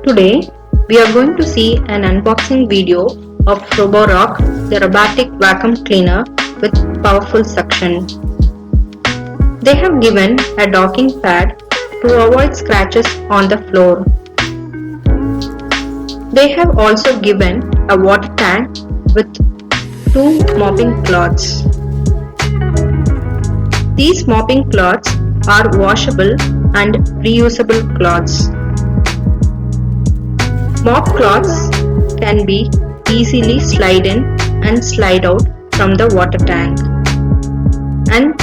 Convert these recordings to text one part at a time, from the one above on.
Today, we are going to see an unboxing video of Roborock, the robotic vacuum cleaner with powerful suction. They have given a docking pad to avoid scratches on the floor. They have also given a water tank with 2 mopping cloths. These mopping cloths are washable and reusable cloths. Mop cloths can be easily slide in and slide out from the water tank. And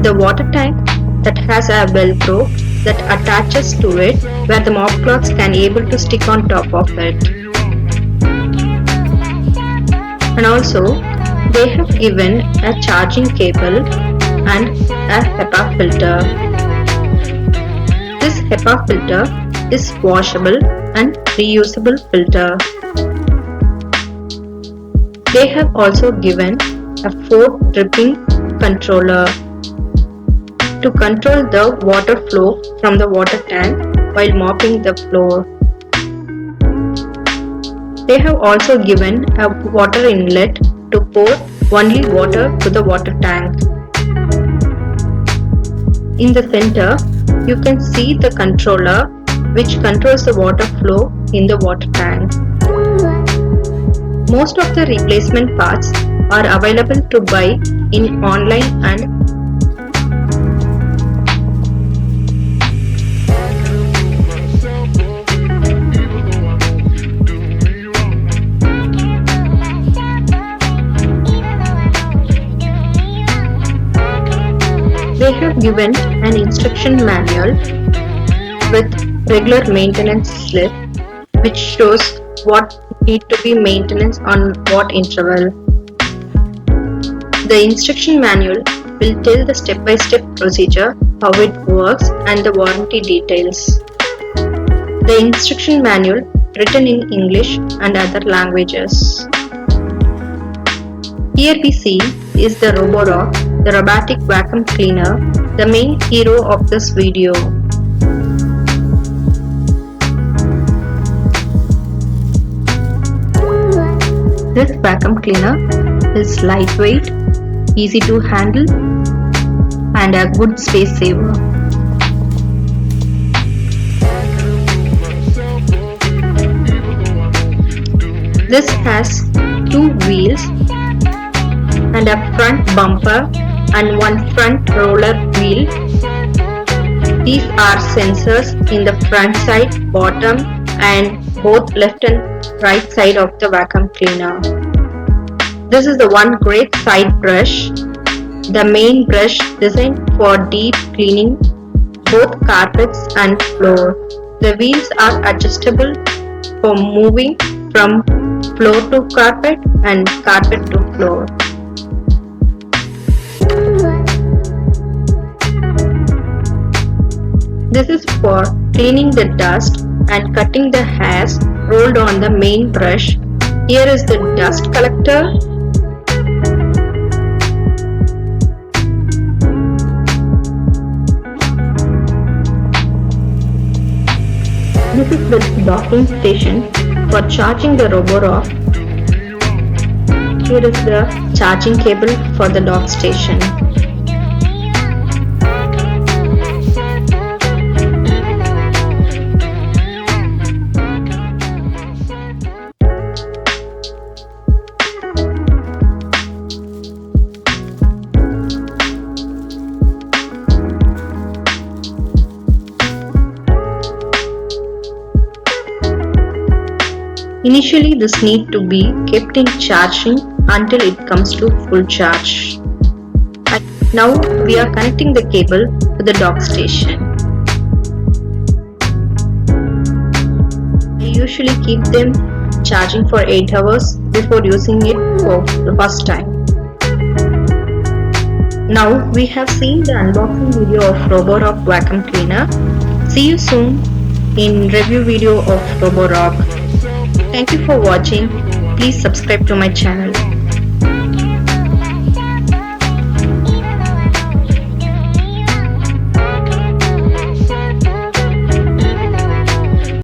the water tank that has a velcro that attaches to it where the mop cloths can able to stick on top of it. And also they have given a charging cable and a HEPA filter. This HEPA filter is washable and reusable filter. They have also given a 4 dripping controller to control the water flow from the water tank while mopping the floor. They have also given a water inlet to pour only water to the water tank. In the center, you can see the controller which controls the water flow in the water tank. Most of the replacement parts are available to buy in online and they have given an instruction manual with regular maintenance slip which shows what need to be maintenance on what interval. The instruction manual will tell the step-by-step procedure, how it works and the warranty details. The instruction manual written in English and other languages. Here we see is the Roborock, the robotic vacuum cleaner, the main hero of this video. This vacuum cleaner is lightweight, easy to handle and a good space saver. This has 2 wheels and a front bumper and 1 front roller wheel. These are sensors in the front side, bottom and both left and right side of the vacuum cleaner. This is the one great side brush, the main brush designed for deep cleaning both carpets and floor. The wheels are adjustable for moving from floor to carpet and carpet to floor. This is for cleaning the dust and cutting the hairs rolled on the main brush. Here is the dust collector. This is the docking station for charging the Roborock. Here is the charging cable for the dock station. Initially, this needs to be kept in charging until it comes to full charge. And now we are connecting the cable to the dock station. I usually keep them charging for 8 hours before using it for the first time. Now we have seen the unboxing video of Roborock vacuum cleaner. See you soon in review video of Roborock. Thank you for watching. Please subscribe to my channel.